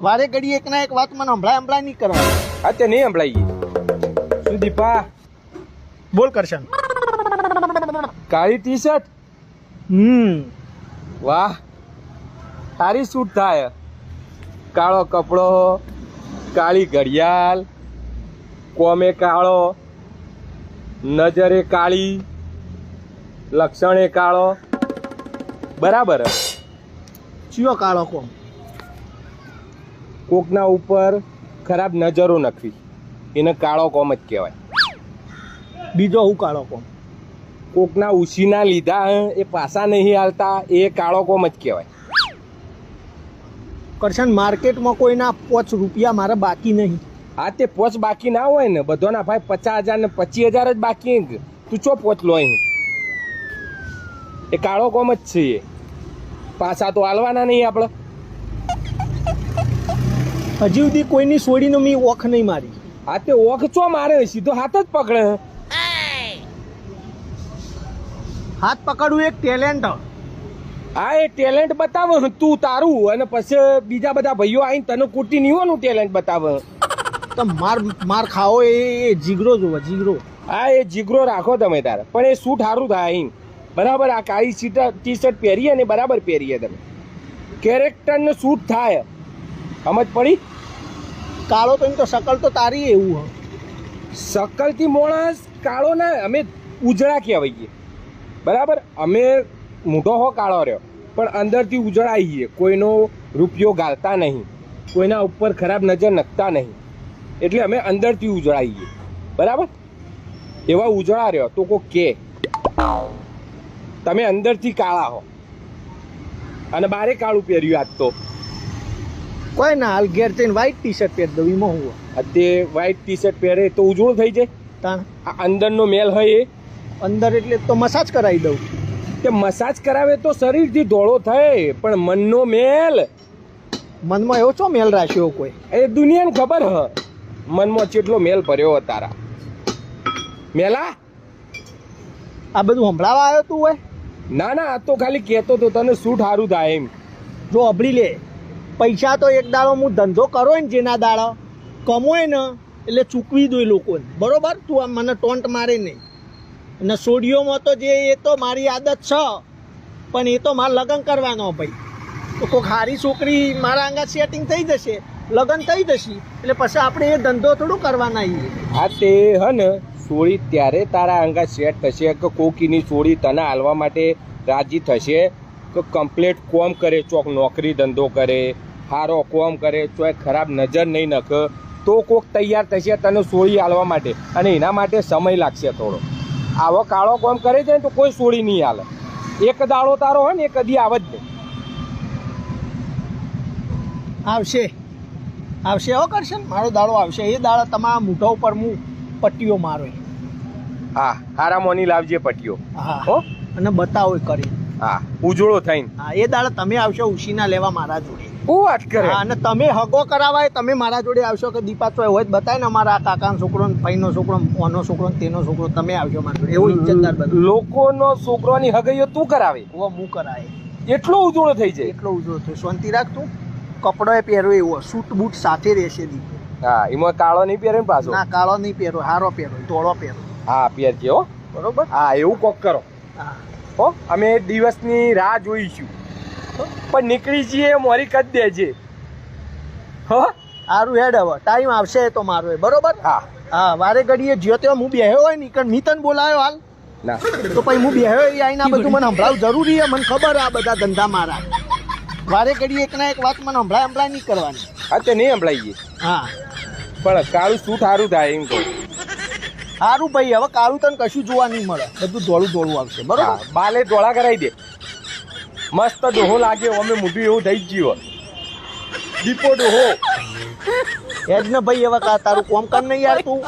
વારે ઘડી એક ના એક વાત મને હંભળાય નહીં કરવા. હા તે નહીં સંભળાઈએ. શું દીપા? બોલ કરશન. કાળી ટી શર્ટ, વાહ સારી સૂટ થાય. કાળો કપડો, કાળી ઘડિયાળ, કોમે કાળો, નજરે કાળી, લક્ષણે કાળો, બરાબર. ચિયો કાળો કોમ? કોકના ઉપર ખરાબ નજરો નખવી એને કાળો કોમ જ કહેવાય. બીજો હું કાળો કોમ? કોકના ઉછીના લીધા એ પાસા નહીં હાલતા એ કાળો કોમ જ કહેવાય. કરશન માર્કેટમાં કોઈના 5 રૂપિયા મારા બાકી નહીં. હા તે પોચ બાકી ના હોય ને, બધોના ભાઈ 50,000 ને 25,000 જ બાકી. તું ચો પોચ લો અહીં, એ કાળો કોમ જ છે. એ પાછા તો હાલવાના નહીં આપણે. હજી સુધી કોઈની છોડીને મેં ઓખ નહીં મારી. હા તે ઓખ ચો મારે, સીધો હાથ જ પકડે. હાથ પકડવું એક ટેલેન્ટ. હા એ ટેલેન્ટ બતાવે તું તારું, અને પછી બીજા બધા ભાઈઓ આવીને તને કૂટી નહીં હોનું ટેલેન્ટ બતાવે. તો માર ખાવો એ જીગરો જોવે, જીગરો. હા એ જીગરો રાખો તમે તારે, પણ એ સૂટ સારું થાય અહીં બરાબર. આ કાળી ટી શર્ટ પહેરીએ ને બરાબર પહેરીએ તમે, કેરેક્ટરને સૂટ થાય. સમજ પડી? કાળો તો એમ તો શકલ તો તારી એવું હ. શકલથી માણસ કાળો ના, અમે ઉજળા કહેવાઈએ બરાબર. અમે મોઢો હો કાળો રહ્યો પણ અંદરથી ઉજળાઈએ. કોઈનો રૂપિયો ગાલતા નહીં, કોઈના ઉપર ખરાબ નજર નખતા નહીં, એટલે અમે અંદરથી ઉજળાઈએ બરાબર. એવા ઉજળા રહ્યો તો કોઈ કે તમે અંદરથી કાળા હો અને બારે કાળું પહેર્યું. આજ તો કોઈ ના હાલ ઘેર જઈને વ્હાઈટ ટી શર્ટ પહેરી દઉં એમાં હું. તે વ્હાઈટ ટી શર્ટ પહેરે તો ઉજળું થઈ જાય. તાણ આ અંદરનો મેલ હોય એ અંદર એટલે તો મસાજ કરાવી દઉં. કે મસાજ કરાવે તો શરીરથી ધોળો થાય, પણ મનનો મેલ, મનમાં એવો ચો મેલ રાખ્યો કોઈ? એ દુનિયાને ખબર હ મનમાં કેટલો મેલ ભર્યો તારા. મેલા આ બધું સંભળાવા આવ્યો તું હોય? ના ના, આ તો ખાલી કહેતો તો તને સૂટ સારું થાય એમ. જો અભરી લે, પૈસા તો એક દાડો હું ધંધો કરો ને જેના દાડો કમોય ને એટલે ચૂકવી દો લોકોને, બરોબર? તું આ મને ટોન્ટ મારે નહીં. અને સોડિયોમાં તો જે એ તો મારી આદત છે, પણ એ તો મારે લગ્ન કરવાનો ભાઈ. તો કોઈ સારી છોકરી મારા આંગા સેટિંગ થઈ જશે, લગ્ન થઈ જશે, એટલે પછી આપણે એ ધંધો થોડું કરવાના છીએ. આ તે હ ને સોળી ત્યારે તારા અંગા સેટ થશે કે કોકીની સોળી તને હાલવા માટે રાજી થશે કે કમ્પ્લીટ કોમ કરે, ચોક નોકરી ધંધો કરે, સારો કોમ કરે, ચોક ખરાબ નજર નહીં નખે, તો કોક તૈયાર થશે તને સોળી હાલવા માટે. અને એના માટે સમય લાગશે થોડો. આવો કાળો કોમ કરે છે ને તો કોઈ સોળી નહીં હાલે. એક દાડો તારો હોય ને એ કદી આવે જ નહીં. આવશે આવશે હો કરશે ને, મારો દાડો આવશે. એ દાડો તમારા મૂઠા ઉપર હું પટ્ટીઓ મારો. હા હારા મોની લાવજે પટ્ટીઓ. હા હો, અને બતાવો કરી. હા ઉજળો થઈને. હા એ દાડો તમે આવશો ઉશીના લેવા મારા જોડે. હું વાત કરે? અને તમે હગો કરાવાય તમે મારા જોડે આવશો કે દીપા તો હોય જ બતાય ને અમારા આ કાકાનો છોકરો, ભાઈનો છોકરો, ઓનો છોકરો, તેનો છોકરો, તમે આવજો મારા જોડે. એવું ઇજ્જતદાર બધું. લોકોનો છોકરોની હગઈઓ તું કરાવે? ઓ હું કરાય. એટલો ઉજળો થઈ જાય. એટલો ઉજળો થયો. શાંતિ રાખ તું. કપડો એ પહેરો એવો, સૂટ બૂટ સાથે રહેશે દીપો. હા એમાં કાળો નહીં પહેરે ને પાછો? ના કાળો નહીં પહેરો, હારો પહેરો, ધોળો પહેરો. હા પહેરજે હો. બરોબર? હા એવું કોક કરો હા હો. અમે દિવસની રાહ જોઈશું, પણ નીકળી જઈએ મોરી કરી દેજે હો. સારું હેડ, હવે ટાઈમ આવશે તો મારો એ. બરોબર? હા હા વારે ઘડીએ જ્યો તેવા હું બેહ્યો હોય ને મી તને બોલાયો હાલ ના તો પછી હું બેહ્યો એ આઈને આ બધું મને સંભળાવું જરૂરી છે. મને ખબર આ બધા ધંધા મારા. વારે ઘડીએ એક ના એક વાત મને સંભળાય નહીં કરવાની. હા તે નહીં સંભળાઈએ, હા પણ કાળું સૂટ સારું થાય એમ કહું. સારું ભાઈ, હવે કાળું તને કશું જોવા નહીં મળે, બધું ધોળું ધોળું આવશે. બરોબર? હા બાલે ધોળા કરાવી દે. મસ્ત ડોહો લાગે. અમે મોઢું એવું થઈ જ ગયું દીપો ડોહો. એ જ ને ભાઈ, હવે તારું કોમ કર નહીં યાર તું.